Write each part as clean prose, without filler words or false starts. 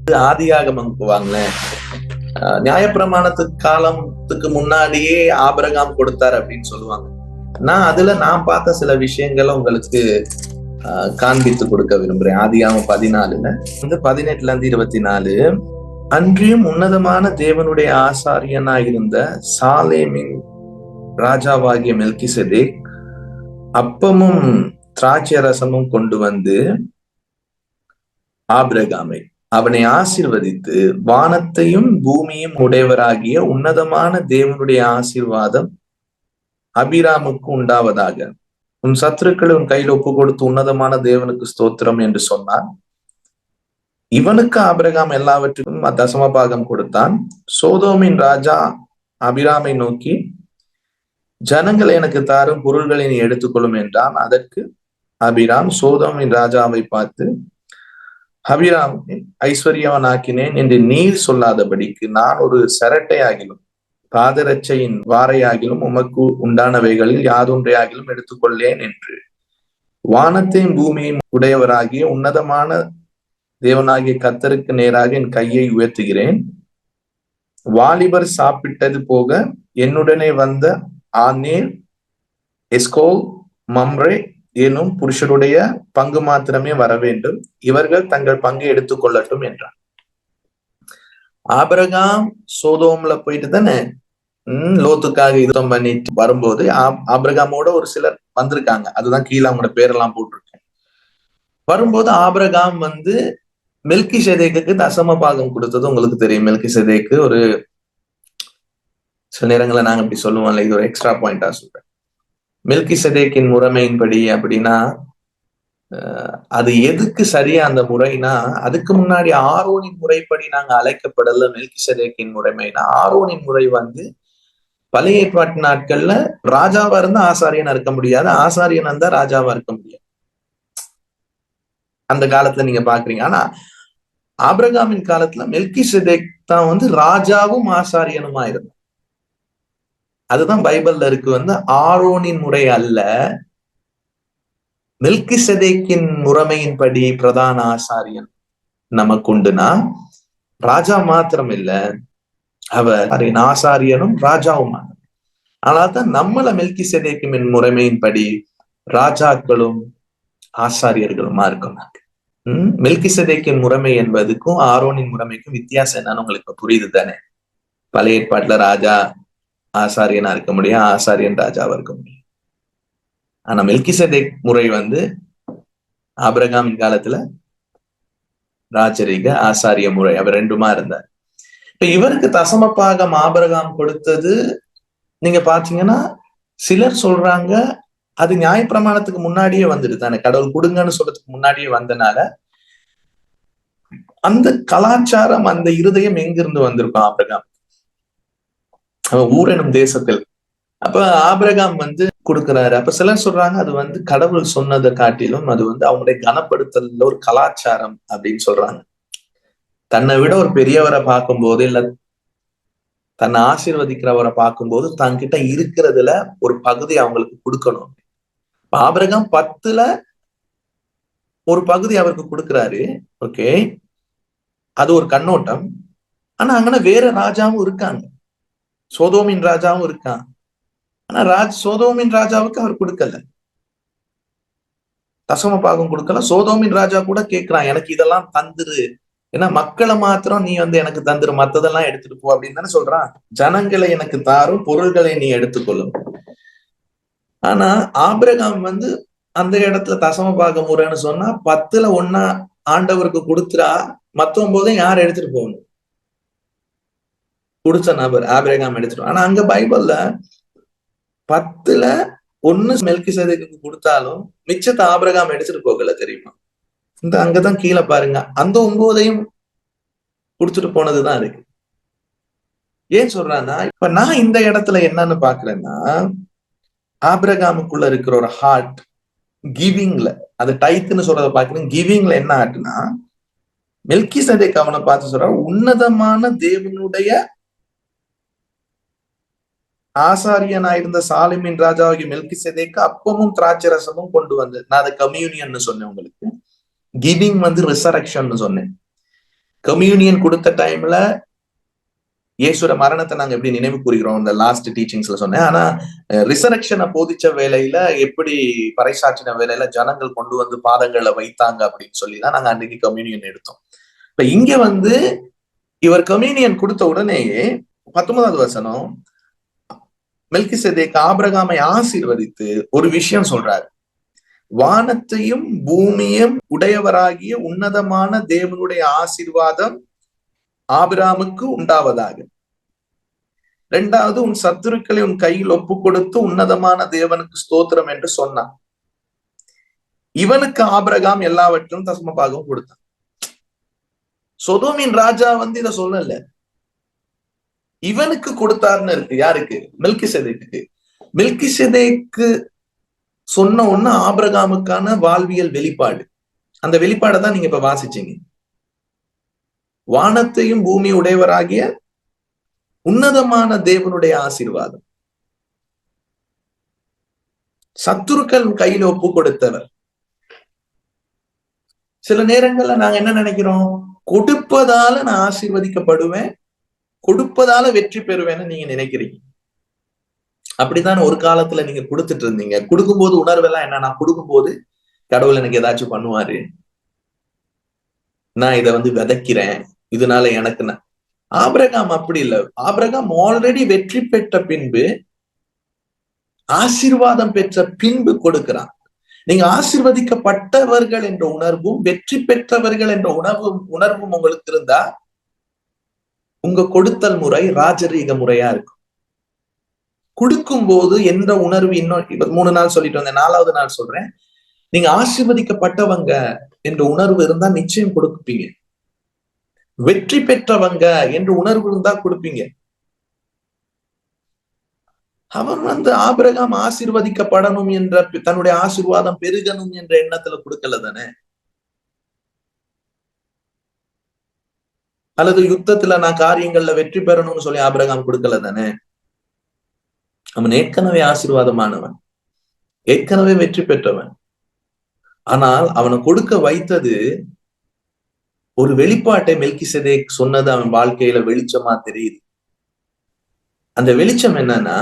ஆதியாகமம் வாங்களேன். நியாயப்பிரமாணத்துக்கு காலத்துக்கு முன்னாடியே ஆபிரகாம் கொடுத்தார் அப்படின்னு சொல்லுவாங்க. நான் பார்த்த சில விஷயங்களை உங்களுக்கு காண்பித்து கொடுக்க விரும்புறேன். ஆதியாகமம் 14 18-24. அன்றியும் உன்னதமான தேவனுடைய ஆசாரியனாயிருந்த சாலேமின் ராஜாவாகிய மெல்கிசேதேக் அப்பமும் திராட்சை ரசமும் கொண்டு வந்து ஆபிரகாமை அவனை ஆசீர்வதித்து, வானத்தையும் பூமியும் உடையவராகிய உன்னதமான தேவனுடைய ஆசீர்வாதம் அபிராமுக்கு உண்டாவதாக, உன் சத்துருக்களை உன் கையில் ஒப்பு கொடுத்து உன்னதமான தேவனுக்கு ஸ்தோத்திரம் என்று சொன்னான். இவனுக்கு ஆபிரகாம் எல்லாவற்றுக்கும் தசமபாகம் கொடுத்தான். சோதோமின் ராஜா அபிராமை நோக்கி, ஜனங்களை எனக்கு தாரும், பொருள்களை நீ எடுத்துக்கொள்ளும் என்றான். அதற்கு அபிராம் சோதோமின் ராஜாவை பார்த்து, அபிராமை ஐஸ்வர்யவனாக்கினேன் என்று நீர் சொல்லாதபடிக்கு நான் ஒரு சரட்டை ஆகிலும் பாதரட்சையின் வாரையாகிலும் உமக்கு உண்டானவைகளில் யாதொன்றையாகிலும் எடுத்துக்கொள்ளேன் என்று வானத்தையும் பூமியையும் உடையவராகிய உன்னதமான தேவனாகிய கர்த்தருக்கு நேராக என் கையை உயர்த்துகிறேன். வாலிபர் சாப்பிட்டது போக என்னுடனே வந்த ஆனேர், எஸ்கோல், மம்ரே எனும் புருஷருடைய பங்கு மாத்திரமே வர வேண்டும். இவர்கள் தங்கள் பங்கை எடுத்துக்கொள்ளட்டும் என்றார். ஆபிரகாம் சோதோம்ல போயிட்டு தானே லோத்துக்காக யுத்தம் பண்ணிட்டு வரும்போது ஆபிரகாமோட ஒரு சிலர் வந்திருக்காங்க. அதுதான் கீழே அவங்களோட பேரெல்லாம் போட்டிருக்கேன். வரும்போது ஆபிரகாம் மெல்கிசேதேக்குக்கு தசம பாகம் கொடுத்தது உங்களுக்கு தெரியும். மெல்கிசேதேக்கு ஒரு சில நேரங்களை நாங்க இப்படி சொல்லுவோம்ல, இது ஒரு எக்ஸ்ட்ரா பாயிண்டா சொல்றேன். மெல்கிசேதேக்கின் முறைமையின்படி அப்படின்னா அது எதுக்கு சரியா அந்த முறைனா, அதுக்கு முன்னாடி ஆரோனின் முறைப்படி நாங்க அழைக்கப்படல. மெல்கிசேதேக்கின் முறைமைனா ஆரோனின் முறை பழைய ஏற்பாட்டு நாட்கள்ல ராஜாவா இருந்தா ஆசாரியனா இருக்க முடியாது, ஆசாரியனா இருந்தா ராஜாவா இருக்க முடியாது. அந்த காலத்துல நீங்க பாக்குறீங்க. ஆனா ஆபிரகாமின் காலத்துல மெல்கிசேதேக் தான் ராஜாவும் ஆசாரியனுமா இருந்தார். அதுதான் பைபிள்ல இருக்கு. ஆரோனின் முறை அல்ல, மெல்கிசேதேக்கின் முறைமையின்படி பிரதான ஆசாரியன் நமக்கு உண்டுனா ராஜா மாத்திரம் இல்ல, அவர் ஆசாரியனும் ராஜாவும். ஆனால்தான் நம்மள மெல்கிசேதேக்கின் முறைமையின்படி ராஜாக்களும் ஆசாரியர்களுமா இருக்கும். மெல்கிசேதேக்கின் முறைமை என்பதுக்கும் ஆரோனின் முறைமைக்கும் வித்தியாசம் என்னன்னு உங்களுக்கு புரியுது தானே? பழைய ஏற்பாட்டுல ராஜா ஆசாரியனா இருக்க முடியும், ஆசாரியன் ராஜாவா இருக்க முடியும். ஆனா மெல்கிசேதேக் முறை ஆபிரகாமின் காலத்துல ராஜரீக ஆசாரிய முறை, அவர் ரெண்டுமா இருந்தார். இப்ப இவருக்கு தசமபாகம் ஆபிரகாம் கொடுத்தது நீங்க பாத்தீங்கன்னா சிலர் சொல்றாங்க அது நியாயப்பிரமாணத்துக்கு முன்னாடியே வந்துட்டு தானே, கடவுள் கொடுங்கன்னு சொல்றதுக்கு முன்னாடியே வந்தனால அந்த கலாச்சாரம், அந்த இருதயம் எங்கிருந்து வந்திருக்கும் ஆபிரகாம்? ஊரெனும் தேசத்தில். அப்ப ஆபிரகாம் கொடுக்கிறாரு. அப்ப சிலர் சொல்றாங்க அது கடவுள் சொன்னதை காட்டிலும் அது அவங்களுடைய கனப்படுத்தல ஒரு கலாச்சாரம் அப்படின்னு சொல்றாங்க. தன்னை விட ஒரு பெரியவரை பார்க்கும்போது இல்ல தன்னை ஆசீர்வதிக்கிறவரை பார்க்கும்போது தன்கிட்ட இருக்கிறதுல ஒரு பகுதி அவங்களுக்கு கொடுக்கணும். ஆபிரகாம் 10ல ஒரு பகுதி அவருக்கு கொடுக்கிறாரு. ஓகே, அது ஒரு கண்ணோட்டம். ஆனா அங்கன வேற ராஜாவும் இருக்காங்க, சோதோமின் ராஜாவும் இருக்கான். ஆனா சோதோமின் ராஜாவுக்கு அவர் கொடுக்கல, தசம பாகம் கொடுக்கல. சோதோமின் ராஜா கூட கேட்கிறான், எனக்கு இதெல்லாம் தந்துரு, ஏன்னா மக்களை மாத்திரம் நீ எனக்கு தந்துரு, மத்ததெல்லாம் எடுத்துட்டு போ அப்படின்னு தானே சொல்றான். ஜனங்களை எனக்கு தாரும், பொருள்களை நீ எடுத்துக்கொள்ளும். ஆனா ஆபிரகாம் அந்த இடத்துல தசம பாக முறைன்னு சொன்னா 10ல 1 ஆண்டவருக்கு கொடுத்துறா, மத்த 9 யார் எடுத்துட்டு போகணும்? குடிச்ச நபர் ஆபிரகாம் எடுத்துட்டு. ஆனா அங்க பைபிள்ல 10ல 1 மெல்கிசேதேக்குக்கு கொடுத்தாலும் மிச்சத்தை ஆபிரகாம் எடுத்துட்டு போகல, தெரியுமா? அங்கதான் கீழே பாருங்க, அந்த 9ஐயும் குடுத்துட்டு போனதுதான் இருக்கு. ஏன் சொல்றான்னா, இப்ப நான் இந்த இடத்துல என்னன்னு பாக்குறேன்னா, ஆபிரகாமுக்குள்ள இருக்கிற ஒரு ஹார்ட் கிவிங்ல, அது டைத்துன்னு சொல்றத பாக்குறேன். கிவிங்ல என்ன ஆட்டுனா, மெல்கிசேதேக் அவனை பார்த்து சொல்ற, உன்னதமான தேவனுடைய ஆசாரியனாயிருந்த சாலிமின் ராஜாவாகிய மெல்கிசேதேக்கு அப்பமும் திராட்சை ரசமும் கொண்டு வந்து, நான் அதை கம்யூனியன் சொன்னேன் உங்களுக்கு. கிவிங் ரிசரக்ஷன் சொன்னேன். கம்யூனியன் கொடுத்த டைம்ல இயேசுட மரணத்தை நாங்க எப்படி நினைவு கூறுகிறோம், இந்த லாஸ்ட் டீச்சிங்ஸ்ல சொன்னேன். ஆனா ரிசரக்ஷனை போதிச்ச வேலையில, எப்படி பறைசாற்றின வேலையில ஜனங்கள் கொண்டு வந்து பாதங்களை வைத்தாங்க அப்படின்னு சொல்லிதான் நாங்க அன்னைக்கு கம்யூனியன் எடுத்தோம். இப்ப இங்க வந்து இவர் கம்யூனியன் கொடுத்த உடனேயே 19வது வசனம், மெல்கிசேதேக் ஆபிரகாமை ஆசீர்வதித்து ஒரு விஷயம் சொல்றாரு. வானத்தையும் பூமியும் உடையவராகிய உன்னதமான தேவனுடைய ஆசீர்வாதம் ஆபிரகாமுக்கு உண்டாவதாக. இரண்டாவது, உன் சத்துருக்களை உன் கையில் ஒப்பு கொடுத்து உன்னதமான தேவனுக்கு ஸ்தோத்திரம் என்று சொன்னான். இவனுக்கு ஆபிரகாம் எல்லாவற்றும் தசமபாகம் கொடுத்தான். சொதோமின் ராஜா வந்து இத சொல்லல, இவனுக்கு கொடுத்தாருன்னு இருக்கு. யாருக்கு? மெல்கிசேதேக்கு. மெல்கிசேதேக்கு சொன்ன ஒண்ணு ஆபிரகாமுக்கான வாழ்வியல் வெளிப்பாடு. அந்த வெளிப்பாடை தான் நீங்க இப்ப வாசிச்சீங்க. வானத்தையும் பூமி உடையவராகிய உன்னதமான தேவனுடைய ஆசீர்வாதம், சத்துருக்கள் கையில ஒப்பு கொடுத்தவர். சில நேரங்கள்ல நாங்க என்ன நினைக்கிறோம், கொடுப்பதால நான் ஆசீர்வதிக்கப்படுவேன், கொடுப்பதால வெற்றி பெறுவேன்னு நீங்க நினைக்கிறீங்க. அப்படித்தான் ஒரு காலத்துல நீங்க கொடுத்துட்டு இருந்தீங்க. கொடுக்கும்போது உணர்வெல்லாம் என்ன, நான் கொடுக்கும்போது கடவுள் எனக்கு ஏதாச்சும் பண்ணுவாரு, நான் இதை வந்து விதைக்கிறேன், இதனால எனக்கு. ஆபிரகாம் அப்படி இல்லை. ஆபிரகாம் ஆல்ரெடி வெற்றி பெற்ற பின்பு, ஆசீர்வாதம் பெற்ற பின்பு கொடுக்கிறான். நீங்க ஆசீர்வதிக்கப்பட்டவர்கள் என்ற உணர்வும் வெற்றி பெற்றவர்கள் என்ற உணர்வும் உங்களுக்கு இருந்தா, உங்க கொடுத்தல் முறை ராஜரீக முறையா இருக்கும். கொடுக்கும் போது என்ற உணர்வு, இன்னும் 3 நாள் சொல்லிட்டு வந்தேன், 4வது நாள் சொல்றேன், நீங்க ஆசீர்வதிக்கப்பட்டவங்க என்ற உணர்வு இருந்தா நிச்சயம் கொடுப்பீங்க. வெற்றி பெற்றவங்க என்ற உணர்வு இருந்தா கொடுப்பீங்க. அவன் வந்து ஆபிரகாம் ஆசீர்வதிக்கப்படணும் என்ற, தன்னுடைய ஆசீர்வாதம் பெருகணும் என்ற எண்ணத்துல கொடுக்கல தானே. அல்லது யுத்தத்துல நான் காரியங்கள்ல வெற்றி பெறணும்னு சொல்லி ஆபிரகாம் கொடுக்கல தானே. அவன் ஏற்கனவே ஆசீர்வாதமானவன், ஏற்கனவே வெற்றி பெற்றவன். ஆனால் அவனை கொடுக்க வைத்தது ஒரு வெளிப்பாட்டை மெல்கிசேதேக் சொன்னது அவன் வாழ்க்கையில வெளிச்சமா தெரியுது. அந்த வெளிச்சம் என்னன்னா,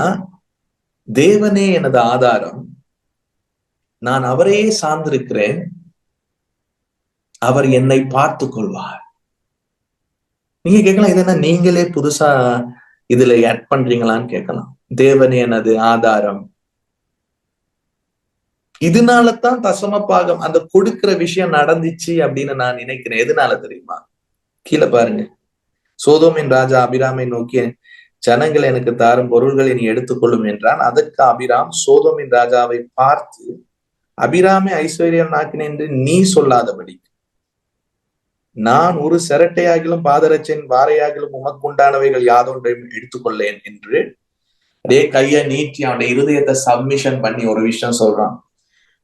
தேவனே எனது ஆதாரம், நான் அவரையே சார்ந்திருக்கிறேன், அவர் என்னை பார்த்து கொள்வார். நீங்க கேட்கலாம், இது என்ன நீங்களே புதுசா இதுல ஆட் பண்றீங்களான்னு கேட்கலாம். தேவனே எனது ஆதாரம். இதனாலதான் தசமபாகம் அந்த கொடுக்கிற விஷயம் நடந்துச்சு அப்படின்னு நான் நினைக்கிறேன். எதனால தெரியுமா? கீழே பாருங்க. சோதோமின் ராஜா அபிராமை நோக்கி, ஜனங்கள் எனக்கு தாரும் பொருள்களை நீ எடுத்துக்கொள்ளும் என்றான். அதற்கு அபிராம் சோதோமின் ராஜாவை பார்த்து, அபிராமை ஐஸ்வர்யம் நாக்கினேன் என்று நீ சொல்லாதபடி நான் ஒரு சிரட்டையாகிலும் பாதரட்சின் வாரையாகிலும் உமக்குண்டானவைகள் யாதொன்றையும் எடுத்துக்கொள்ளேன் என்று அதே கையை நீட்டி அவனுடைய இருதயத்தை சப்மிஷன் பண்ணி ஒரு விஷயம் சொல்றான்.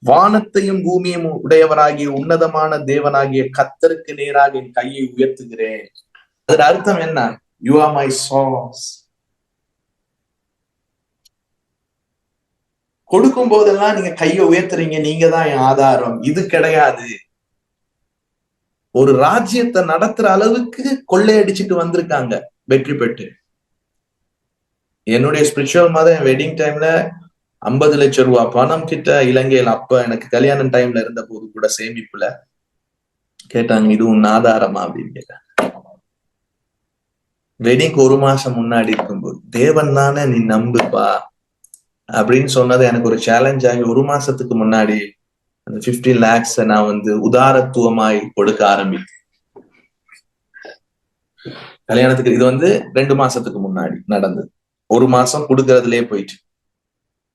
வானத்தையும் பூமியும் உடையவராகிய உன்னதமான தேவனாகிய கர்த்தருக்கு நேராக என் கையை உயர்த்துகிறேன். அதன் அர்த்தம் என்ன? You are my source. கொடுக்கும் போதெல்லாம் நீங்க கையை உயர்த்துறீங்க, நீங்க தான் என் ஆதாரம். இது கிடையாது. ஒரு ராஜ்யத்தை நடத்துற அளவுக்கு கொள்ளையடிச்சிட்டு வந்திருக்காங்க வெற்றி பெற்று. என்னுடைய ஸ்பிரிச்சுவல் மதம் என் வெட்டிங் டைம்ல 50 லட்சம் ரூபாய் பணம் கிட்ட இலங்கையில், அப்ப எனக்கு கல்யாணம் டைம்ல இருந்த போது கூட சேமிப்புல கேட்டாங்க, இது உன் ஆதாரமா அப்படின்னு கேட்டாங்க. வெட்டிங்க்கு 1 மாசம் முன்னாடி இருக்கும்போது, தேவன் தானே நீ நம்புப்பா அப்படின்னு சொன்னது எனக்கு ஒரு சேலஞ்ச் ஆகி 1 மாசத்துக்கு முன்னாடி அந்த 15 lakhs நான் வந்து உதாரத்துவமாய் கொடுக்க ஆரம்பித்தேன். கல்யாணத்துக்கு இது வந்து 2 மாசத்துக்கு முன்னாடி நடந்தது. 1 மாசம் கொடுக்கறதுலயே போயிட்டு,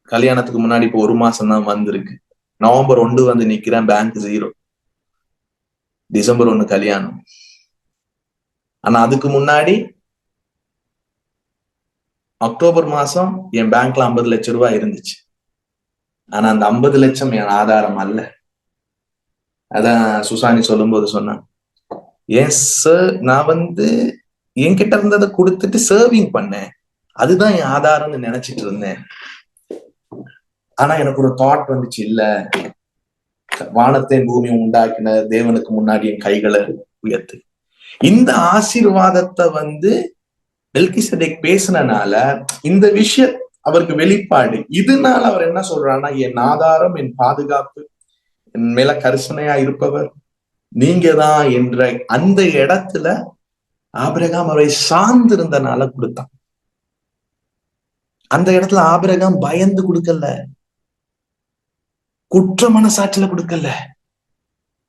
கல்யாணத்துக்கு முன்னாடி இப்போ 1 மாசம் தான் வந்திருக்கு. நவம்பர் 1 வந்து நிக்கிறேன், பேங்க் 0. டிசம்பர் 1 கல்யாணம். ஆனா அதுக்கு முன்னாடி அக்டோபர் மாசம் என் பேங்க்ல 50 லட்சம் ரூபாய் இருந்துச்சு. ஆனா அந்த 50 லட்சம் என் ஆதாரம் அல்ல. அதான் சுசானி சொல்லும் போது சொன்னான், ஏன் சார் நான் வந்து என்கிட்ட இருந்ததை கொடுத்துட்டு சர்விங் பண்ணேன், அதுதான் என் ஆதாரம்னு நினைச்சிட்டு இருந்தேன். ஆனா எனக்கு ஒரு தாட் வந்துச்சு, இல்ல, வானத்தையும் பூமியும் உண்டாக்கின தேவனுக்கு முன்னாடி என் கைகளை உயர்த்து. இந்த ஆசீர்வாதத்தை மெல்கிசேதேக் பேசினால இந்த விஷயம் அவருக்கு வெளிப்பாடு. இதனால அவர் என்ன சொல்றாருன்னா, என் ஆதாரம், என் பாதுகாப்பு, என் மேல கரிசனையா இருப்பவர் நீங்க தான் என்ற அந்த இடத்துல ஆபிரகாம் அவரை சார்ந்து இருந்தனால கொடுத்தான். அந்த இடத்துல ஆபிரகாம் பயந்து கொடுக்கல, குற்ற மனசாட்சியில கொடுக்கல.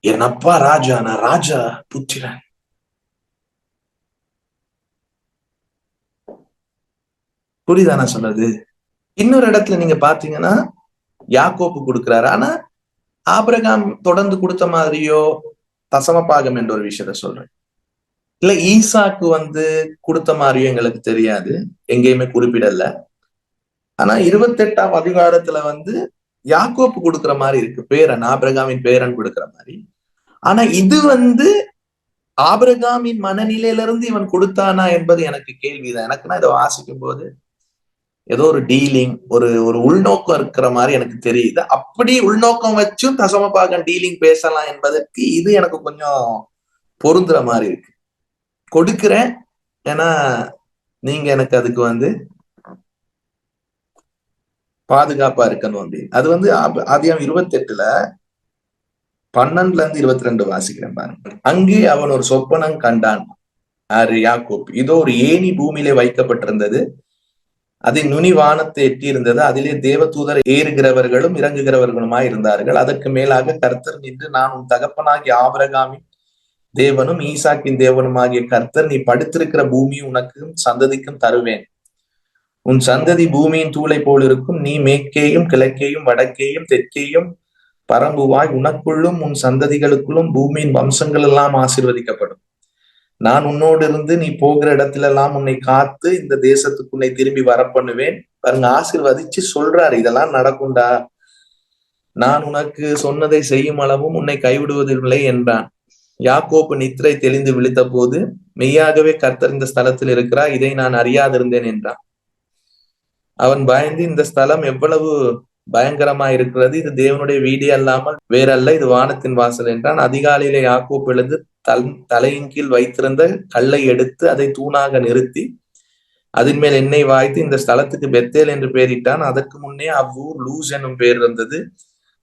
என் அப்பா ராஜா, நான் ராஜா புத்திரன். புரியுதா நான் சொன்னது? இன்னொரு இடத்துல நீங்க பாத்தீங்கன்னா யாக்கோப்பு கொடுக்கிறாரு. ஆனா ஆபிரகாம் தொடர்ந்து கொடுத்த மாதிரியோ தசமபாகம் என்ற ஒரு விஷயத்த சொல்றேன். இல்ல ஈசாக்கு கொடுத்த மாதிரியும் எங்களுக்கு தெரியாது, எங்கேயுமே குறிப்பிடல. ஆனா 28ஆம் அதிகாரத்துல யாக்கோப்பு கொடுக்குற மாதிரி இருக்கு, பேரன், ஆபிரகாமின் பேரன் கொடுக்குற மாதிரி. ஆனா இது ஆபிரகாமின் மனநிலையில இருந்து இவன் கொடுத்தானா என்பது எனக்கு கேள்விதான். எனக்குன்னா இதை வாசிக்கும் போது ஏதோ ஒரு டீலிங், ஒரு உள்நோக்கம் இருக்கிற மாதிரி எனக்கு தெரியுது. அப்படி உள்நோக்கம் வச்சும் தசமபாகம் டீலிங் பேசலாம் என்பதற்கு இது எனக்கு கொஞ்சம் பொருந்துற மாதிரி இருக்கு. கொடுக்கிறேன், ஏன்னா நீங்க எனக்கு அதுக்கு பாதுகாப்பா இருக்கணும் அப்படின்னு. அது ஆதியாகமம் 28ல 12ல இருந்து 22 வாசிக்கிறேன் பாருங்க. அங்கே அவன் ஒரு சொப்பனம் கண்டான், யாக்கோப். இதோ ஒரு ஏணி பூமியிலே வைக்கப்பட்டிருந்தது, அதில் நுனி வானத்தை எட்டியிருந்தது, அதிலே தேவதூதர் ஏறுகிறவர்களும் இறங்குகிறவர்களுமாய் இருந்தார்கள். அதற்கு மேலாக கர்த்தர் நின்று, நான் உன் தகப்பனாகிய ஆபிரகாமின் தேவனும் ஈசாக்கின் தேவனுமாகிய கர்த்தர், நீ படுத்திருக்கிற பூமி உனக்கும் சந்ததிக்கும் தருவேன். உன் சந்ததி பூமியின் தூளை போல் இருக்கும். நீ மேற்கேயும் கிழக்கேயும் வடக்கேயும் தெற்கேயும் பரம்புவாய். உனக்குள்ளும் உன் சந்ததிகளுக்குள்ளும் பூமியின் வம்சங்கள் எல்லாம் ஆசீர்வதிக்கப்படும். நான் உன்னோடு இருந்து நீ போகிற இடத்திலெல்லாம் உன்னை காத்து இந்த தேசத்துக்கு உன்னை திரும்பி வர பண்ணுவேன். பாருங்க, ஆசீர்வதிச்சு சொல்றாரு, இதெல்லாம் நடக்கும்டா, நான் உனக்கு சொன்னதை செய்யும் அளவும் உன்னை கைவிடுவதில்லை என்றான். யாக்கோப்பு நித்திரை தெளிந்து விழித்த போது, மெய்யாகவே கர்த்தர் இந்த ஸ்தலத்தில் இருக்கிறார், இதை நான் அறியாதிருந்தேன் என்றான். அவன் பயந்து, இந்த ஸ்தலம் எவ்வளவு பயங்கரமா இருக்கிறது, இது தேவனுடைய வீடே அல்லாமல் வேறல்ல, இது வானத்தின் வாசல் என்றான். அதிகாலையிலே யாக்கோப்பு எழுந்து தலையின் கீழ் வைத்திருந்த கல்லை எடுத்து அதை தூணாக நிறுத்தி அதன் மேல் எண்ணெய் வாய்த்து இந்த ஸ்தலத்துக்கு பெத்தேல் என்று பெயரிட்டான். அதற்கு முன்னே அவ்வூர் லூஸ் என்னும் பெயர் இருந்தது.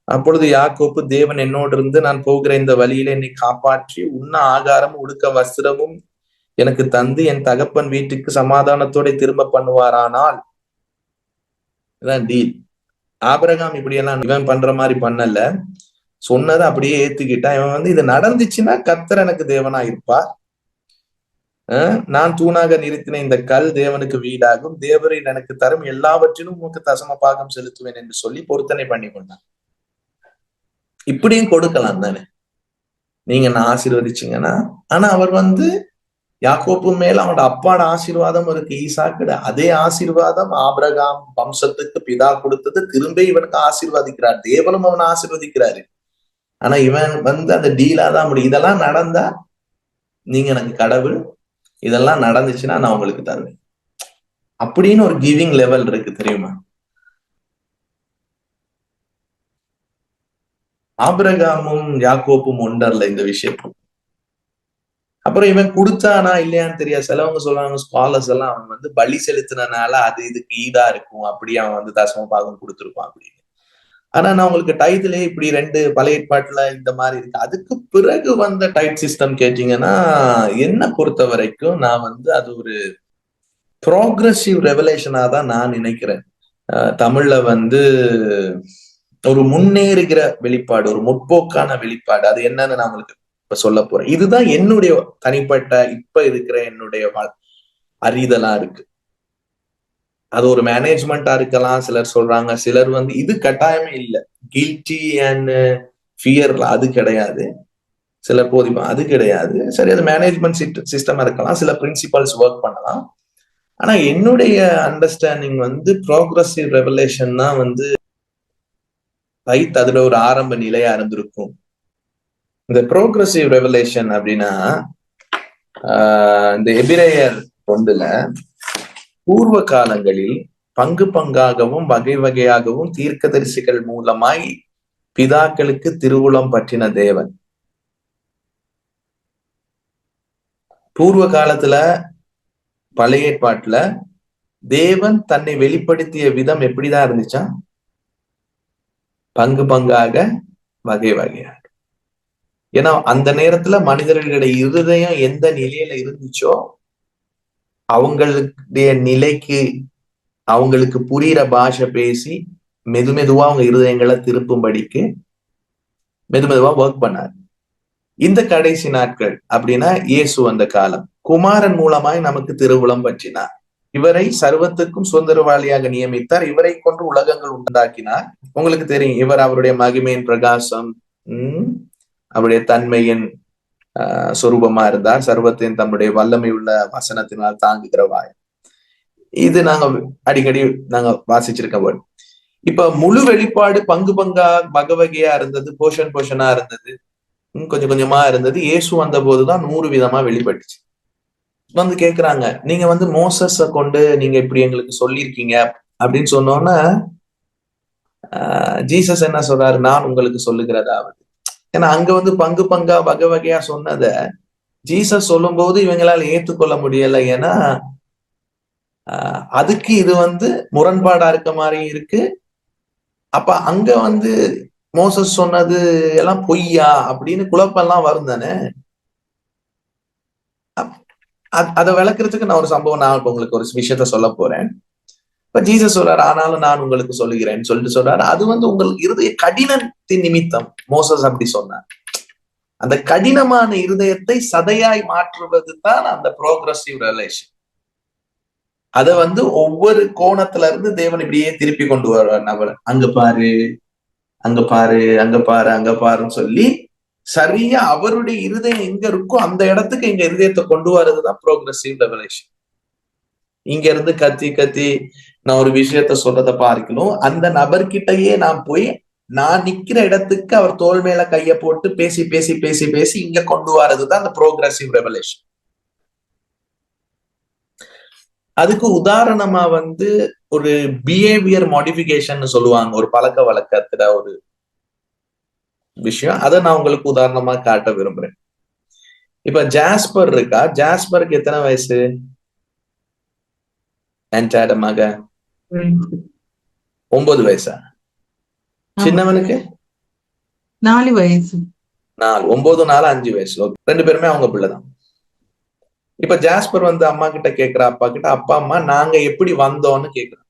அப்பொழுது யாக்கோப்பு, தேவன் என்னோடு இருந்து நான் போகிற இந்த வழியில என்னை காப்பாற்றி உண்ண ஆகாரமும் உடுக்க வஸ்திரமும் எனக்கு தந்து என் தகப்பன் வீட்டுக்கு சமாதானத்தோட திரும்ப பண்ணுவாரானால், இதான் டீல். ஆபிரகாம் இப்படியெல்லாம் இவன் பண்ற மாதிரி பண்ணல, சொன்னதை அப்படியே ஏத்துக்கிட்டான். இவன் இது நடந்துச்சுன்னா கர்த்தர் எனக்கு தேவனா இருப்பார், நான் தூணாக நிறுத்தின இந்த கல் தேவனுக்கு வீடாகும், தேவரின் எனக்கு தரும் எல்லாவற்றிலும் உனக்கு தசம பாகம் செலுத்துவேன் என்று சொல்லி பொருத்தனை பண்ணி கொண்டான். இப்படியும் கொடுக்கலாம் தானே, நீங்க நான் ஆசீர்வதிச்சீங்கன்னா. ஆனா அவர் யாக்கோப்பு மேல அவனோட அப்பாட ஆசீர்வாதம் இருக்கு, ஈசாக்குட அதே ஆசீர்வாதம் ஆபிரகாம் வம்சத்துக்கு பிதா கொடுத்தது திரும்ப இவனுக்கு ஆசீர்வதிக்கிறார், தேவனும் அவனை ஆசீர்வதிக்கிறாரு. ஆனா இவன் அந்த டீலா தான் முடியும். இதெல்லாம் நடந்தா நீங்க எனக்கு கடவுள், இதெல்லாம் நடந்துச்சுன்னா நான் உங்களுக்கு தருவேன் அப்படின்னு ஒரு கிவிங் லெவல் இருக்கு, தெரியுமா? ஆபிரகாமும் யாக்கோப்பும் ஒன்றல்ல இந்த விஷயம். அப்புறம் இவன் கொடுத்தானா இல்லையான்னு தெரியாது. சிலவங்க சொல்லுவாங்க, ஸ்காலர்ஸ் எல்லாம் அவன் பலி செலுத்தினால அது இதுக்கு ஈடா இருக்கும், அப்படி அவன் தசம பாகம் கொடுத்துருப்பான் அப்படின்னு. ஆனா நான் உங்களுக்கு டைட்டிலே இப்படி 2 பழைய ஏற்பாட்டுல இந்த மாதிரி இருக்கு. அதுக்கு பிறகு வந்த டைட் சிஸ்டம் கேட்டீங்கன்னா, என்ன பொறுத்த வரைக்கும் நான் அது ஒரு ப்ரோக்ரஸிவ் ரெவலேஷனா தான் நான் நினைக்கிறேன். தமிழ்ல ஒரு முன்னேறுகிற வெளிப்பாடு, ஒரு முற்போக்கான வெளிப்பாடு. அது என்னன்னு நான் உங்களுக்கு இப்ப சொல்ல போறேன். இதுதான் என்னுடைய தனிப்பட்ட இப்ப இருக்கிற என்னுடைய அறிதலா இருக்கு. அது ஒரு மேனேஜ்மெண்டா இருக்கலாம், சிலர் சொல்றாங்க. சிலர் இது கட்டாயமே இல்லை, கில்ட்டி அண்ட் ஃபியர் அது கிடையாது. சிலர் போதிப்பா அது கிடையாது. சரி, அது மேனேஜ்மெண்ட் சிஸ்டமா இருக்கலாம், சில பிரின்சிபல்ஸ் ஒர்க் பண்ணலாம். ஆனா என்னுடைய அண்டர்ஸ்டாண்டிங் ப்ரோக்ரஸிவ் ரெவலேஷன் தான் ரைட், அதுல ஒரு ஆரம்ப நிலையா இருந்திருக்கும். இந்த ப்ரோக்ரஸிவ் ரெவலேஷன் அப்படின்னா, இந்த எபிரேயர் 1ல பூர்வ காலங்களில் பங்கு பங்காகவும் வகை வகையாகவும் தீர்க்கதரிசிகள் மூலமாய் பிதாக்களுக்கு திருவுளம் பற்றின தேவன், பூர்வ காலத்துல பழைய ஏற்பாட்டுல தேவன் தன்னை வெளிப்படுத்திய விதம் எப்படிதான் இருந்துச்சா? பங்கு பங்காக, வகை வகையாக. ஏன்னா அந்த நேரத்துல மனிதர்களுடைய இருதயம் எந்த நிலையில இருந்துச்சோ அவங்களுடைய நிலைக்கு, அவங்களுக்கு புரியுற பாஷை பேசி மெதுவா அவங்க இருதயங்களை திருப்பும்படிக்கு மெதுவா ஒர்க் பண்ணார். இந்த கடைசி நாட்கள் அப்படின்னா இயேசு வந்த காலம், குமாரன் மூலமாய் நமக்கு திருவுளம் பற்றினார். இவரை சர்வத்துக்கும் சுதந்திரவாளியாக நியமித்தார். இவரை கொண்டு உலகங்கள் உண்டாக்கினார். உங்களுக்கு தெரியும், இவர் அவருடைய மகிமையின் பிரகாசம், அவருடைய தன்மையின் சொரூபமா இருந்தார். சர்வத்தின் தம்முடைய வல்லமை உள்ள வசனத்தினால் தாங்குகிற வாய். இது நாங்க அடிக்கடி நாங்க வாசிச்சிருக்க. இப்ப முழு வெளிப்பாடு பங்கு பங்கா வகை வகையா இருந்தது, போர்ஷனா இருந்தது, கொஞ்சம் கொஞ்சமா இருந்தது. இயேசு வந்த போதுதான் 100 விதமா வெளிப்பட்டுச்சு. வந்து கேக்குறாங்க, நீங்க வந்து மோசஸ கொண்டு நீங்க இப்படி எங்களுக்கு சொல்லியிருக்கீங்க அப்படின்னு சொன்னோன்னா ஜீசஸ் என்ன சொல்றாரு? நான் உங்களுக்கு சொல்லுகிறதாவது. ஏன்னா அங்க வந்து பங்கு பங்கா வகை வகையா சொன்னத ஜீசஸ் சொல்லும் போது இவங்களால ஏற்றுக்கொள்ள முடியல. ஏன்னா அதுக்கு இது வந்து முரண்பாடா இருக்க மாதிரி இருக்கு. அப்ப அங்க வந்து மோசஸ் சொன்னது எல்லாம் பொய்யா அப்படின்னு குழப்பம் எல்லாம் வரும் தானே. அதை விளக்குறதுக்கு நான் ஒரு சம்பவம், நான் இப்ப உங்களுக்கு ஒரு விஷயத்த சொல்ல போறேன். இப்ப ஜீசஸ் சொல்றாரு, ஆனாலும் நான் உங்களுக்கு சொல்லுகிறேன்னு சொல்லிட்டு சொல்றாரு. அது வந்து உங்களுக்கு இருதய கடினத்தின் நிமித்தம் மோசஸ் அப்படி சொன்னார். அந்த கடினமான இருதயத்தை சதையாய் மாற்றுவது தான் அந்த ப்ரோக்ரஸிவ் ரிலேஷன். அதை வந்து ஒவ்வொரு கோணத்துல இருந்து தேவன் இப்படியே திருப்பி கொண்டு வருவார். நபர் அங்க பாரு, அங்க பாரு, அங்க பாரு, அங்க பாருன்னு சொல்லி சரியா அவருடைய இருதயம் எங்க இருக்கோ அந்த இடத்துக்கு எங்க இருதயத்தை கொண்டு வர்றதுதான் ப்ரோக்ரஸிவ் ரெவலேஷன். இங்க இருந்து கத்தி கத்தி நான் ஒரு விஷயத்த சொல்றதை பார்க்கணும், அந்த நபர்கிட்டயே நான் போய் நான் நிக்கிற இடத்துக்கு அவர் தோல் மேல கைய போட்டு பேசி பேசி பேசி பேசி இங்க கொண்டு வர்றதுதான் அந்த ப்ரோக்ரஸிவ் ரெவலேஷன். அதுக்கு உதாரணமா வந்து ஒரு பிஹேவியர் மாடிஃபிகேஷன் சொல்லுவாங்க, ஒரு பழக்க வழக்கத்துல ஒரு விஷயம். அதை நான் உங்களுக்கு உதாரணமா காட்ட விரும்புறேன். இப்ப ஜாஸ்பர் இருக்கா, ஜாஸ்பருக்கு எத்தனை வயசு? மக 9 வயசா? சின்னவனுக்கு 4 வயசு. 9 4 5 வயசு. 2 பேருமே அவங்க பிள்ளைதான். இப்ப ஜாஸ்பர் வந்து அம்மா கிட்ட கேக்குற, அப்பா கிட்ட, அப்பா அம்மா நாங்க எப்படி வந்தோம்னு கேக்குறோம்.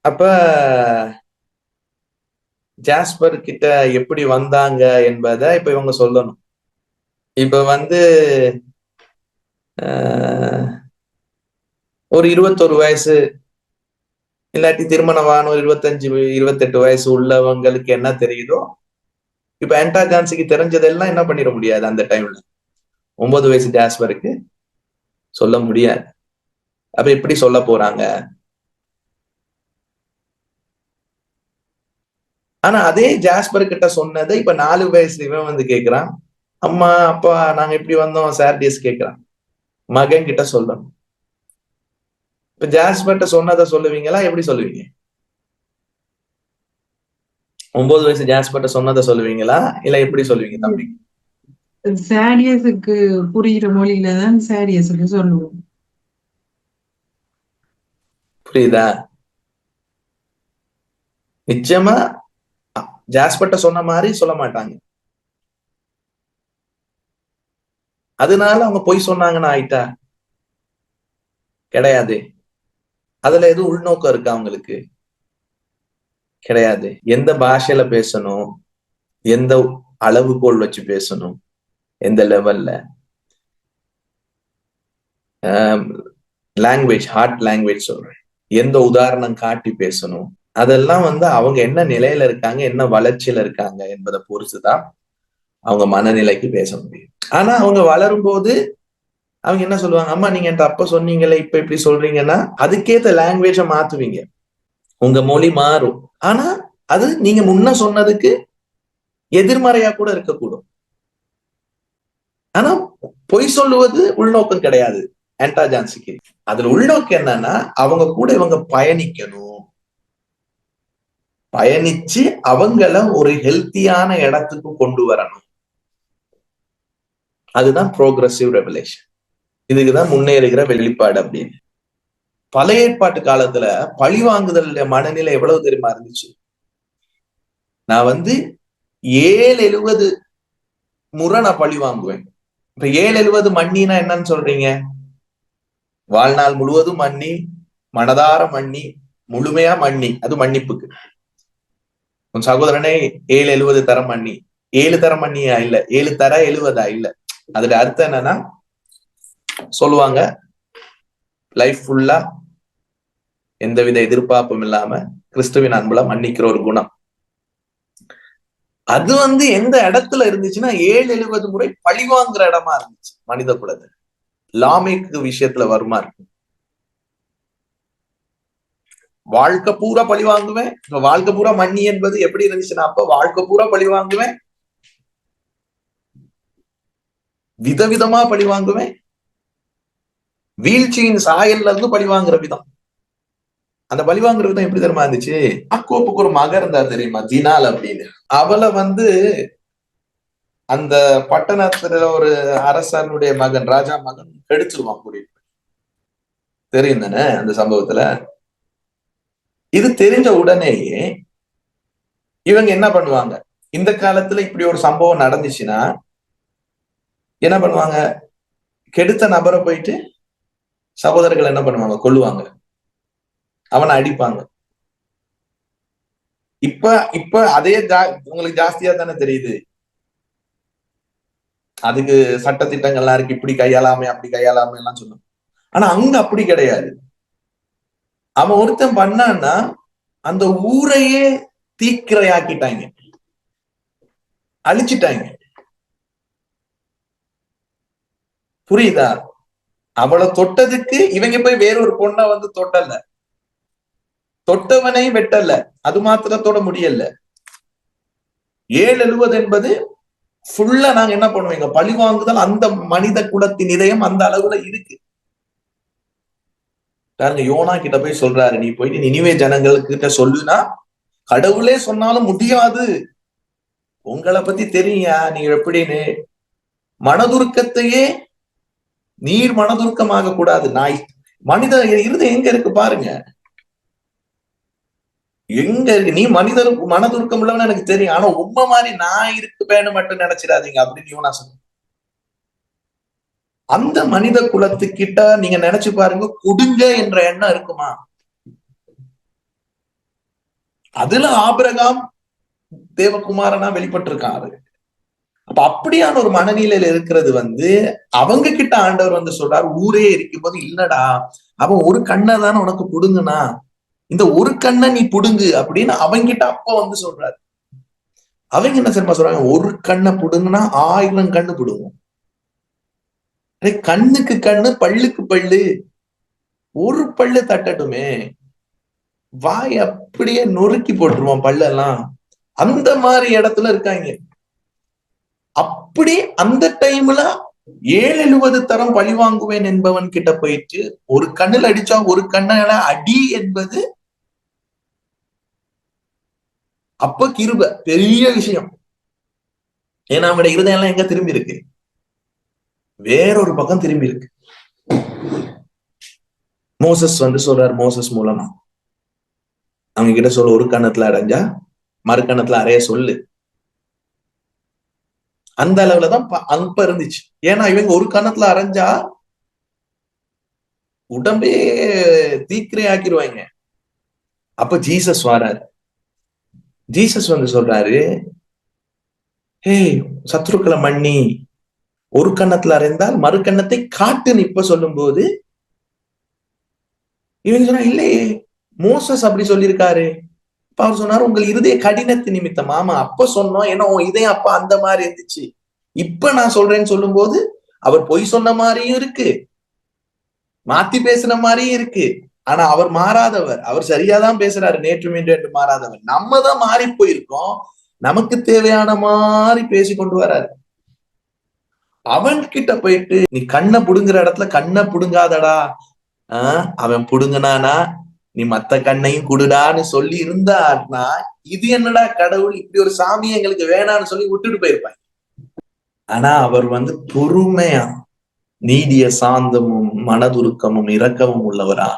அப்ப ஜாஸ்பர் கிட்ட எப்படி வந்தாங்க என்பதை இப்ப இவங்க சொல்லணும். இப்ப வந்து ஒரு 21 வயசு இல்லாட்டி திருமணமான ஒரு 25 28 வயசு உள்ளவங்களுக்கு என்ன தெரியுதோ, இப்ப ஆண்டா ஜான்சிக்கு தெரிஞ்சதெல்லாம் என்ன பண்ணிட முடியாது. அந்த டைம்ல 9 வயசு ஜாஸ்பருக்கு சொல்ல முடியாது. அப்ப எப்படி சொல்ல போறாங்க? ஆனா அதே ஜாஸ்பர் கிட்ட சொன்னதை இப்ப 4 வயசு இவன் வந்து கேக்குறான், அம்மா அப்பா நாங்க எப்படி வந்தோம் சார்டியஸ் கேக்குறான். மகன் கிட்ட சொல்லணும். இப்ப ஜாஸ்பர்ட்ட சொன்னதை சொல்லுவீங்களா? எப்படி சொல்லுவீங்க? 9 வயசு ஜாஸ்பர்ட்ட சொன்னதை சொல்லுவீங்களா இல்ல எப்படி சொல்லுவீங்க தம்பி? சாரியஸுக்கு புரியுற மொழியில தான் சாரியஸுக்கு சொல்லுவோம். புரியுதா? நிச்சயமா ஜாஸ்பர்ட்ட சொன்ன மாதிரி சொல்ல மாட்டாங்க. அதனால அவங்க பொய் சொன்னாங்கன்னு ஆயிட்டா? கிடையாது. அதுல எதுவும் உள்நோக்கம் இருக்கா அவங்களுக்கு? கிடையாது. எந்த பாஷையில பேசணும், எந்த அளவுகோல் வச்சு பேசணும், எந்த லெவல்ல லாங்குவேஜ், ஹார்ட் லாங்குவேஜ் சொல்றேன், எந்த உதாரணம் காட்டி பேசணும், அதெல்லாம் வந்து அவங்க என்ன நிலையில இருக்காங்க, என்ன வளர்ச்சியில இருக்காங்க என்பதை பொறுத்துதான் அவங்க மனநிலைக்கு பேச முடியும். ஆனா அவங்க வளரும் போது அவங்க என்ன சொல்லுவாங்க, அம்மா நீங்க என்கிட்ட அப்ப சொன்னீங்களே இப்ப இப்படி சொல்றீங்கன்னா அதுக்கேத்த லாங்குவேஜ மாத்துவீங்க, உங்க மொழி மாறும். ஆனா அது நீங்க முன்ன சொன்னதுக்கு எதிர்மறையா கூட இருக்கக்கூடும். ஆனா பொய் சொல்லுவது உள்நோக்கம் கிடையாது ஆண்டா ஜான்சிக்கு. அதுல உள்நோக்கம் என்னன்னா அவங்க கூட இவங்க பயணிக்கணும், பயணிச்சு அவங்கள ஒரு ஹெல்த்தியான இடத்துக்கு கொண்டு வரணும். அதுதான் ப்ரோக்ரசிவ் ரெவலேஷன். இதுக்குதான் முன்னேறுகிற வெளிப்பாடு அப்படின்னு. பழைய ஏற்பாட்டு காலத்துல பழி வாங்குதல் மனநிலை எவ்வளவு தெரியுமா இருந்துச்சு? நான் 7-70 முறை நான் பழி வாங்குவேன். இப்ப 7-70 மன்னினா என்னன்னு சொல்றீங்க? வாழ்நாள் முழுவதும் மன்னி, மனதார மன்னி, முழுமையா மன்னி, அது மன்னிப்புக்கு. உன் சகோதரனே 7-70 தரம் மன்னி. 7 தரம் மன்னியா இல்ல, 7 தர 70 இல்ல. அதுல அர்த்தம் என்னன்னா சொல்லுவாங்க, லைஃப் ஃபுல்லா எந்தவித எதிர்பார்ப்பும் இல்லாம கிறிஸ்துவின் அன்புல மன்னிக்கிற ஒரு குணம். அது எந்த இடத்துல இருந்துச்சுன்னா 7-70 முறை பழிவாங்குற இடமா இருந்துச்சு மனித குலத்துல. லாமேக்கு விஷயத்துல வருமா இருக்கு. வாழ்க்கை பூரா பழி வாங்குவேன், வாழ்க்கை பூரா மன்னி என்பது எப்படி இருந்துச்சுன்னா, அப்ப வாழ்க்கை பூரா பழி வாங்குவேன், விதவிதமா பழி வாங்குவேன், வீழ்ச்சியின் சாயல்ல இருந்து பழி வாங்குற விதம். அந்த பழி வாங்குற விதம் எப்படி தெரியுமா இருந்துச்சு? யாக்கோப்புக்கு ஒரு மகன் இருந்தா தெரியுமா, தினால் அப்படின்னு. அவளை அந்த பட்டணத்துல ஒரு அரசனுடைய மகன், ராஜா மகன் கெடுத்துருவான் கூட்டிட்டு. தெரியும் தானே அந்த சம்பவத்துல. இது தெரிஞ்ச உடனேயே இவங்க என்ன பண்ணுவாங்க, இந்த காலத்துல இப்படி ஒரு சம்பவம் நடந்துச்சுன்னா என்ன பண்ணுவாங்க? கெடுத்த நபரை போயிட்டு சகோதரர்கள் என்ன பண்ணுவாங்க? கொல்லுவாங்க, அவனை அடிப்பாங்க. இப்ப அதே உங்களுக்கு ஜாஸ்தியா தானே தெரியுது. அதுக்கு சட்ட திட்டங்கள்லாம் இருக்கு, இப்படி கையாளாம அப்படி கையாளாம எல்லாம் சொன்னோம். ஆனா அங்க அப்படி கிடையாது. அவன் ஒருத்தன் பண்ணான்னா அந்த ஊரையே தீக்கிரையாக்கிட்டாங்க, அழிச்சிட்டாங்க. புரியுதா? அவளை தொட்டதுக்கு இவங்க போய் வேறொரு பொண்ணை தொட்டல, தொட்டவனை வெட்டல, அது மாத்திரத்தோட முடியல. 7-70 என்பது ஃபுல்லா நாங்க என்ன பண்ணுவீங்க, பழி வாங்குதல். அந்த மனித குலத்தின் இதயம் அந்த அளவுல இருக்கு. யோனா கிட்ட போய் சொல்றாரு, நீ போயிட்டு நினிவே ஜனங்களுக்கு கிட்ட சொல்லுனா, கடவுளே சொன்னாலும் முடியாது, உங்களை பத்தி தெரியா நீங்க எப்படின்னு. மனதுருக்கத்தையே நீர் மனதுருக்கமாக கூடாது. நாய் மனித இருதயம் எங்க இருக்கு பாருங்க, எங்க இருக்கு? நீ மனதுருக்கம் உள்ளவன்னு எனக்கு தெரியும், ஆனா உண்மை மாதிரி நான் இருப்பேன்னு மட்டும் நினைச்சிடாதீங்க அப்படின்னு யோனா சொன்ன. அந்த மனித குலத்துக்கிட்ட நீங்க நினைச்சு பாருங்க, கொடுங்க என்ற எண்ணம் இருக்குமா? அதுல ஆபிரகாம் தேவகுமாரனா வெளிப்பட்டு இருக்காரு. அப்ப அப்படியான ஒரு மனநிலையில இருக்கிறது அவங்க கிட்ட ஆண்டவர் சொல்றாரு, ஊரே இருக்கும் போது, இல்லடா அவன் ஒரு கண்ணை தானே உனக்கு புடுங்குனா, இந்த ஒரு கண்ணை நீ புடுங்கு அப்படின்னு அவங்கிட்ட அப்ப சொல்றாரு. அவங்க என்ன தெரியுமா சொல்றாங்க? ஒரு கண்ணை புடுங்குனா 1000 கண்ணு புடுங்கும். கண்ணுக்கு கண்ணு, பல்லுக்கு பல்லு, ஒரு பல்லு தட்டட்டுமே, வாய் அப்படியே நொறுக்கி போட்டுருவான் பல்லெல்லாம். அந்த மாதிரி இடத்துல இருக்காங்க. அப்படி அந்த டைம்ல 7-70 தரம் பழி வாங்குவேன் என்பவன் கிட்ட போயிட்டு ஒரு கண்ணுல அடிச்சா ஒரு கண்ணால அடி என்பது அப்ப கிருப, பெரிய விஷயம். ஏன்னா அவனுடைய இருதயம் எல்லாம் எங்க திரும்பி இருக்கு? வேறொரு பக்கம் திரும்பி இருக்கு. மோசஸ் சொல்றாரு, மோசஸ் மூலமா அவங்க கிட்ட சொல்ல, ஒரு கண்ணத்துல அடைஞ்சா மறு கண்ணத்துல அறைய சொல்லு. அந்த அளவுலதான் அப்ப இருந்துச்சு. ஏன்னா இவங்க ஒரு கண்ணத்துல அரைஞ்சா உடம்பே தீக்கிரை ஆக்கிடுவாங்க. அப்ப ஜீசஸ் வராரு. ஜீசஸ் சொல்றாரு, ஏய் சத்ருக்களை மன்னி, ஒரு கண்ணத்துல அறைந்தால் மறு கண்ணத்தை காட்டுன்னு இப்ப சொல்லும் போது இவங்க சொன்னா, இல்லையே மோசஸ் அப்படி சொல்லியிருக்காரு. இப்ப அவர் சொன்னாரு, உங்கள் இருதய கடினத்து நிமித்தம். ஆமா அப்ப சொன்னோம், ஏன்னா உன் இதயம் அப்ப அந்த மாதிரி இருந்துச்சு. இப்ப நான் சொல்றேன்னு சொல்லும் போது அவர் பொய் சொன்ன மாதிரியும் இருக்கு, மாத்தி பேசின மாதிரியும் இருக்கு. ஆனா அவர் மாறாதவர், அவர் சரியாதான் பேசுறாரு, நேற்று மீண்டும் என்று மாறாதவர். நம்ம தான் மாறி போயிருக்கோம், நமக்கு தேவையான மாதிரி பேசி கொண்டு வராரு. அவன் கிட்ட போயிட்டு நீ கண்ணை புடுங்குற இடத்துல கண்ணை புடுங்காதடா, அவன் புடுங்கினானா நீ மத்த கண்ணையும் குடுடான்னு சொல்லி இருந்தார்னா, இது என்னடா கடவுள், இப்படி ஒரு சாமி எங்களுக்கு வேணான்னு சொல்லி விட்டுட்டு போயிருப்பாங்க. ஆனா அவர் வந்து பொறுமையா, நீடிய சாந்தமும் மனதுருக்கமும் இரக்கமும் உள்ளவரா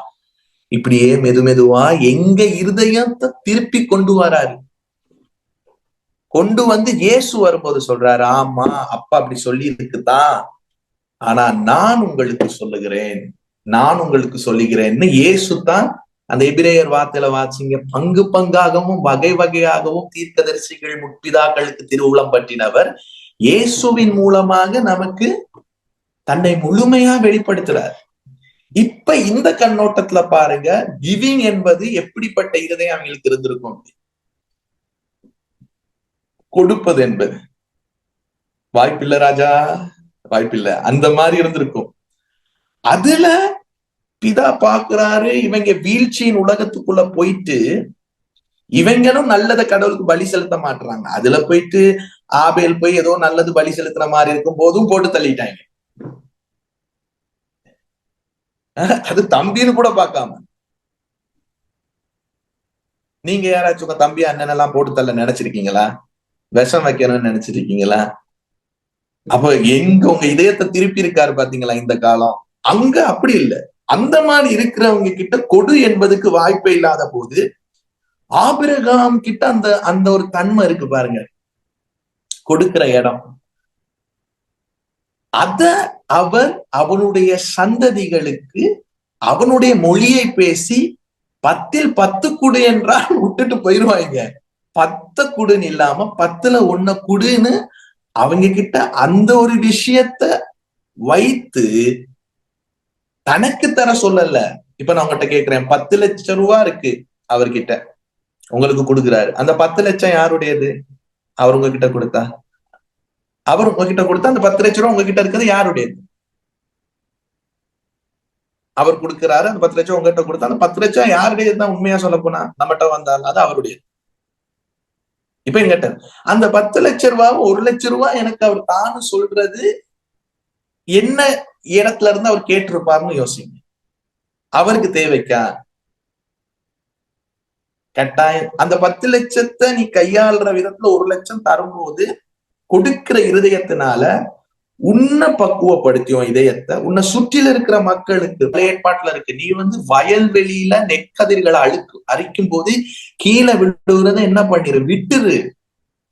இப்படியே மெதுவா எங்க இருதயத்தை திருப்பி கொண்டு வராரு. கொண்டு வந்து இயேசு வரும்போது சொல்றாரு, ஆமா அப்பா அப்படி சொல்லி இருக்குதான், ஆனா நான் உங்களுக்கு சொல்லுகிறேன், நான் உங்களுக்கு சொல்லுகிறேன்னு இயேசு தான் அந்த எபிரேயர் வார்த்தையில வாசிங்க, பங்கு பங்காகவும் வகை வகையாகவும் தீர்க்கதரிசிகள் முற்பிதாக்களுக்கு திருவுளம் பற்றினவர் இயேசுவின் மூலமாக நமக்கு தன்னை முழுமையா வெளிப்படுத்துறார். இப்ப இந்த கண்ணோட்டத்துல பாருங்க, கிவிங் என்பது எப்படிப்பட்ட இருதயம் அவங்களுக்கு இருந்திருக்கும். கொடுப்பது என்பது வாய்ப்பில்லை ராஜா, வாய்ப்பில்லை, அந்த மாதிரி இருந்திருக்கும். அதுல பிதா பாக்குறாரு, இவங்க வீழ்ச்சியின் உலகத்துக்குள்ள போயிட்டு இவங்களும் நல்லத கடவுளுக்கு பலி செலுத்த மாட்டாங்க. அதுல போயிட்டு ஆபேல் போய் ஏதோ நல்லது பலி செலுத்துற மாதிரி இருக்கும் போதும் போட்டு தள்ளிட்டாங்க. அது தம்பின்னு கூட பார்க்காம. நீங்க யாராச்சும் உங்க தம்பி அண்ணன் எல்லாம் போட்டு தள்ள நினைச்சிருக்கீங்களா? விஷம் வைக்கணும்னு நினைச்சிருக்கீங்களா? அப்ப எங்க உங்க இதயத்தை திருப்பி இருக்காரு பாத்தீங்களா இந்த காலம். அங்க அப்படி இல்லை. அந்த மாதிரி இருக்கிறவங்க கிட்ட கொடு என்பதுக்கு வாய்ப்பே இல்லாத போது ஆபிரகாம் கிட்ட அந்த அந்த ஒரு தன்மை இருக்கு பாருங்க, கொடுக்கிற இடம். அத அவர் அவனுடைய சந்ததிகளுக்கு அவனுடைய மொழியை பேசி 10ல் 10 குடு என்றால் விட்டுட்டு போயிருவாங்க. 10 குடுன்னு இல்லாம 10ல 1 குடுன்னு அவங்க கிட்ட அந்த ஒரு விஷயத்த வைத்து தனக்கு தர சொல்லல. இப்ப நான் உங்ககிட்ட கேட்கிறேன், 10 லட்சம் ரூபாய் இருக்கு அவர்கிட்ட, உங்களுக்கு கொடுக்குறாரு. அந்த 10 லட்சம் யாருடையது? அவர் உங்ககிட்ட கொடுத்தா? அவர் உங்ககிட்ட கொடுத்தா அந்த 10 லட்சம் ரூபாய் உங்ககிட்ட இருக்கிறது யாருடையது? அவர் கொடுக்கிறாரு, அந்த 10 லட்சம் உங்ககிட்ட கொடுத்தா அந்த 10 லட்சம் யாருடையதுதான்? உண்மையா சொல்ல போனா நம்மகிட்ட வந்தால் அது அவருடையது. இப்ப என்கிட்ட அந்த 10 லட்சம் ரூபாய் 1 லட்சம் ரூபாய் எனக்கு அவர் தானு சொல்றது என்ன இடத்துல இருந்து அவர் கேட்டிருப்பாருன்னு யோசிங்க. அவருக்கு தேவைக்கா? கட்டாயம் அந்த 10 லட்சத்தை நீ கையாளுற விதத்துல 1 லட்சம் தரும்போது கொடுக்கிற இருதயத்தினால உன்னை பக்குவப்படுத்தியும் இதயத்தை உன்னை சுற்றில இருக்கிற மக்களுக்கு. ஏற்பாட்டுல இருக்கு, நீ வந்து வயல்வெளியில நெற்கதிர்களை அரிக்கும் போது கீழே விடுறத என்ன பண்ணிரு, விட்டுரு.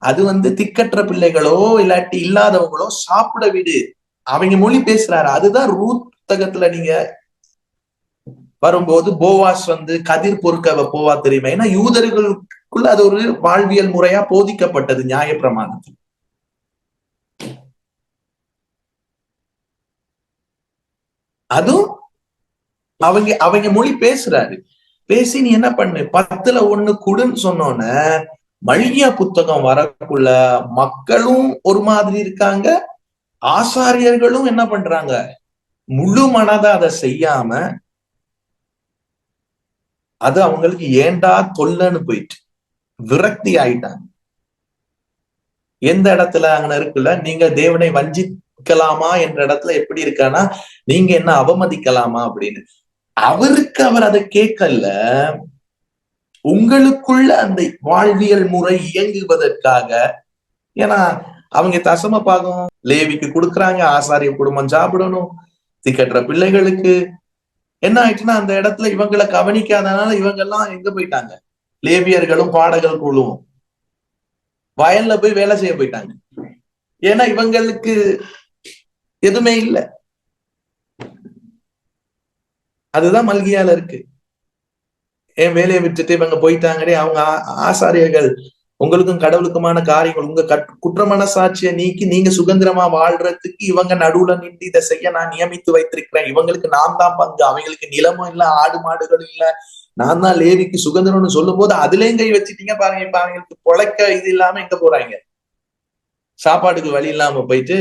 அது வந்து திக்கற்ற பிள்ளைகளோ இல்லாட்டி இல்லாதவங்களோ சாப்பிட விடு. அவங்க மொழி பேசுறாரு. அதுதான் ரூத் புத்தகத்துல நீங்க வரும்போது போவாஸ் வந்து கதிர் பொறுக்க போவா தெரியுமா? ஏன்னா யூதர்களுக்குள்ள அது ஒரு வாழ்வியல் முறையா போதிக்கப்பட்டது நியாய பிரமாணத்தில். அதுவும் அவங்க மொழி பேசுறாரு. பேசி நீ என்ன பண்ணு, 10ல 1 குடுன்னு சொன்னோன்ன மல்கியா புத்தகம் வரக்குள்ள மக்களும் ஒரு மாதிரி இருக்காங்க, ஆசாரியர்களும் என்ன பண்றாங்க, முழு மனதா அதை செய்யாம அது அவங்களுக்கு ஏண்டா தொல்லன்னு போயிட்டு விரக்தி ஆயிட்டாங்க. எந்த இடத்துல அங்க இருக்குல்ல, நீங்க தேவனை வஞ்சிக்கலாமா என்ற இடத்துல எப்படி இருக்கானா, நீங்க என்ன அவமதிக்கலாமா அப்படின்னு. அவருக்கு அவர் அதை கேட்கல. உங்களுக்குள்ள அந்த வாழ்வியல் முறை இயங்குவதற்காக. ஏன்னா அவங்க தசம பாகம் லேவிக்கு கொடுக்குறாங்க, ஆசாரிய குடும்பம் சாப்பிடணும், திக்கற்ற பிள்ளைகளுக்கு. என்ன ஆயிடுச்சுன்னா அந்த இடத்துல இவங்களை கவனிக்காதனால இவங்க எல்லாம் எங்க போயிட்டாங்க, லேவியர்களும் பாடகர் குழுவும் வயல்ல போய் வேலை செய்ய போயிட்டாங்க. ஏன்னா இவங்களுக்கு எதுவுமே இல்லை. அதுதான் மல்கியால இருக்கு. என் வேலையை விட்டுட்டு இவங்க போயிட்டாங்கடே, அவங்க ஆசாரியர்கள் உங்களுக்கும் கடவுளுக்குமான காரியங்கள், உங்க குற்ற மனசாட்சியை நீக்கி நீங்க சுதந்திரமா வாழ்றதுக்கு இவங்க நடுவுல நின்று இதை செய்ய நான் நியமித்து வைத்திருக்கிறேன். இவங்களுக்கு நான் தான் பங்கு, அவங்களுக்கு நிலமும் இல்ல, ஆடு மாடுகளும் இல்ல, நான் தான் லேவிக்கு சுதந்திரம்னு சொல்லும் போது அதுலயும் கை வச்சுட்டீங்க பாருங்க. இப்ப அவங்களுக்கு பொழைக்க இது இல்லாம எங்க போறாங்க, சாப்பாட்டுக்கு வழி இல்லாம போயிட்டு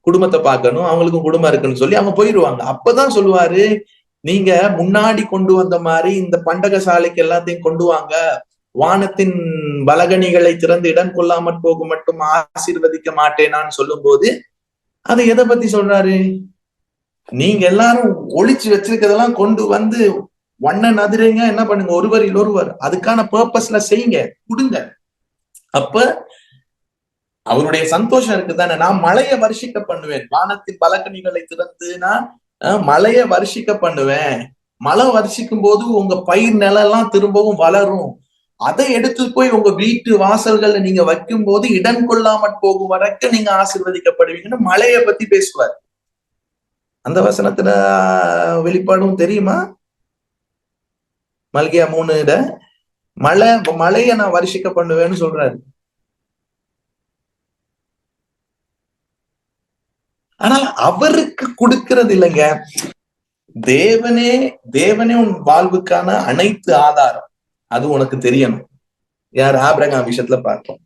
குடும்பத்தை பார்க்கணும், அவங்களுக்கும் குடும்பம் இருக்குன்னு சொல்லி அவங்க போயிடுவாங்க. அப்பதான் சொல்லுவாரு, நீங்க முன்னாடி கொண்டு வந்த மாதிரி இந்த பண்டக சாலைக்கு எல்லாத்தையும் கொண்டு வாங்க, வானத்தின் பலகணிகளை திறந்து இடம் கொள்ளாமற் போக மட்டும் ஆசீர்வதிக்க மாட்டேனான்னு சொல்லும் போது அதை எதை பத்தி சொல்றாரு, நீங்க எல்லாரும் ஒளிச்சு வச்சிருக்கிறதெல்லாம் கொண்டு வந்து வண்ணன் அதிரங்க என்ன பண்ணுங்க, ஒருவரில் ஒருவர் அதுக்கான பர்பஸ்ல செய்யுங்க, கொடுங்க. அப்ப அவருடைய சந்தோஷம் இருக்குதானே. நான் மழையை வருஷிக்க பண்ணுவேன், வானத்தின் பலகணிகளை திறந்து நான் மழையை வருஷிக்க பண்ணுவேன். மழை வருஷிக்கும் போது உங்க பயிர் நிலம் திரும்பவும் வளரும். அதை எடுத்து போய் உங்க வீட்டு வாசல்கள்ல நீங்க வைக்கும் போது இடம் கொள்ளாமற் போகும் வரைக்கும் நீங்க ஆசீர்வதிக்கப்படுவீங்கன்னு மழையை பத்தி பேசுவார். அந்த வசனத்துல வெளிப்பாடும் தெரியுமா? மல்கியா 3 மழைய நான் வருஷிக்க பண்ணுவேன்னு சொல்றாரு. ஆனால் அவருக்கு கொடுக்கிறது இல்லைங்க. தேவனே உன் வாழ்வுக்கான அனைத்து ஆதாரம், அது உனக்கு தெரியணும். யார்? ஆபிரகாம் விஷயத்துல பார்ப்போம்.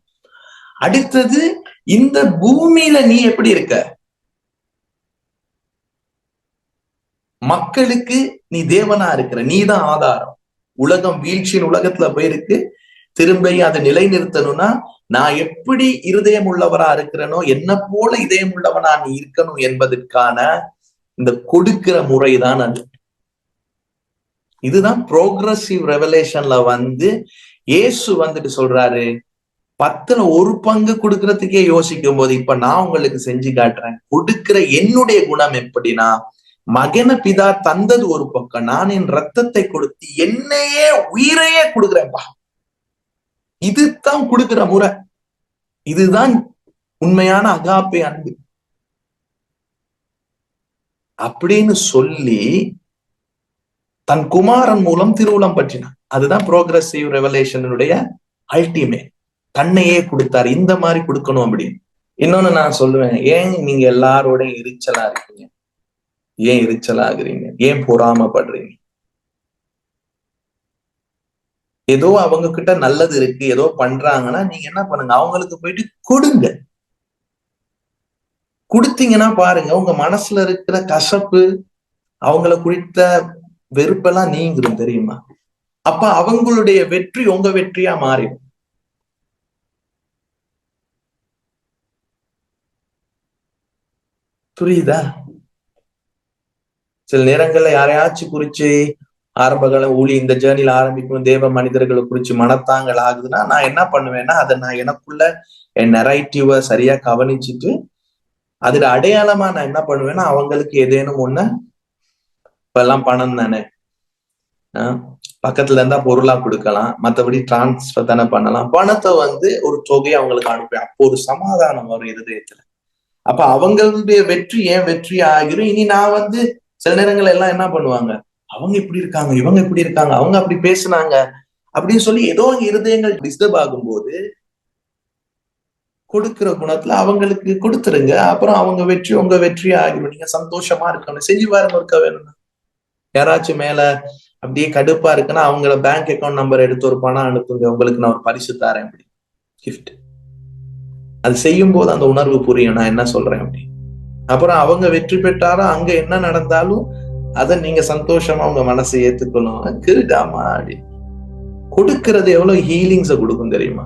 அடுத்தது, இந்த பூமியில நீ எப்படி இருக்க? மக்களுக்கு நீ தேவனா இருக்கிற, நீதான் ஆதாரம். உலகம் வீழ்ச்சியின் உலகத்துல போயிருக்கு, திரும்ப அதை நிலைநிறுத்தணும்னா நான் எப்படி இருதயம் உள்ளவரா இருக்கிறனோ என்ன போல இதயம் உள்ளவனா நீ இருக்கணும் என்பதற்கான இந்த கொடுக்கிற முறைதான் அது. இதுதான் ப்ரோக்ரசிவ் ரெவலேஷன்ல இயேசு வந்துட்டு சொல்றாரு, 10ல் 1 பங்கு கொடுக்கறதுக்கே யோசிக்கும் போது இப்ப நான் உங்களுக்கு செஞ்சு காட்டுறேன். கொடுக்கிற என்னுடைய குணம் எப்படின்னா, மகன பிதா தந்தது ஒரு பக்கம், நான் என் ரத்தத்தை கொடுத்து என்னையே உயிரையே கொடுக்குறேன்ப்பா. இதுதான் கொடுக்கிற முறை. இதுதான் உண்மையான அகாப்பே அன்பு அப்படின்னு சொல்லி தன் குமாரன் மூலம் திருவுளம் பற்றினான். அதுதான் ப்ரோக்ரசிவ் ரெவலேஷனுடைய அல்டிமேட். தன்னையே கொடுத்தாரு, இந்த மாதிரி கொடுக்கணும் அப்படின்னு. இன்னொன்னு நான் சொல்லுவேன், ஏன் நீங்க எல்லாரோட எரிச்சலா இருக்கீங்க? ஏன் எரிச்சலாகிறீங்க? ஏன் பொறாமப்படுறீங்க? ஏதோ அவங்க கிட்ட நல்லது இருக்கு, ஏதோ பண்றாங்கன்னா நீங்க என்ன பண்ணுங்க, அவங்களுக்கு போயிட்டு கொடுங்க. கொடுத்தீங்கன்னா பாருங்க, உங்க மனசுல இருக்கிற கசப்பு, அவங்கள குறித்த வெறுப்பெல்லாம் நீங்கிரும் தெரியுமா? அப்ப அவங்களுடைய வெற்றி உங்க வெற்றியா மாறிடும். புரியுதா? சில நேரங்கள்ல யாரையாச்சும் குறிச்சு ஆரம்ப காலம் ஊழி இந்த ஜேர்னில ஆரம்பிக்கும் தேவ மனிதர்களை குறிச்சு மனத்தாங்கள் ஆகுதுன்னா நான் என்ன பண்ணுவேன்னா, அதை நான் எனக்குள்ள என் நெரேட்டிவ சரியா கவனிச்சுட்டு அதுல அடையாளமா நான் என்ன பண்ணுவேன்னா, அவங்களுக்கு ஏதேனும் ஒண்ணு, இப்ப எல்லாம் பணம் தானே, பக்கத்துல இருந்தா பொருளா கொடுக்கலாம், மற்றபடி டிரான்ஸ்பர் தானே பண்ணலாம். பணத்தை ஒரு தொகையை அவங்களுக்கு அனுப்புவேன். அப்போ ஒரு சமாதானம் வரும் இருதயத்துல. அப்ப அவங்களுடைய வெற்றி ஏன் வெற்றி ஆகிரும். இனி நான் சில நேரங்கள் எல்லாம் என்ன பண்ணுவாங்க, அவங்க இப்படி இருக்காங்க, இவங்க இப்படி இருக்காங்க, அவங்க அப்படி பேசுனாங்க அப்படின்னு சொல்லி ஏதோ இருதயங்கள் டிஸ்டர்ப் ஆகும்போது கொடுக்கிற குணத்துல அவங்களுக்கு கொடுத்துருங்க. அப்புறம் அவங்க வெற்றி உங்க வெற்றி ஆகிடும். நீங்க சந்தோஷமா இருக்கணும். செஞ்சு பாருங்க இருக்க வேணும்னா. யாராச்சும் மேல அப்படியே கடுப்பா இருக்குன்னா அவங்கள பேங்க் அக்கௌண்ட் நம்பர் எடுத்து ஒரு பணம் அனுப்புங்க, உங்களுக்கு நான் ஒரு பரிசு தரேன் அப்படி, கிஃப்ட். அது செய்யும் போது அந்த உணர்வு புரியும் நான் என்ன சொல்றேன் அப்படி. அப்புறம் அவங்க வெற்றி பெற்றாலும் அங்க என்ன நடந்தாலும் அதை நீங்க சந்தோஷமா உங்க மனசை ஏத்துக்கணும். கிருடாமா அப்படி கொடுக்கறது எவ்வளவு ஹீலிங்ஸ கொடுக்கும் தெரியுமா?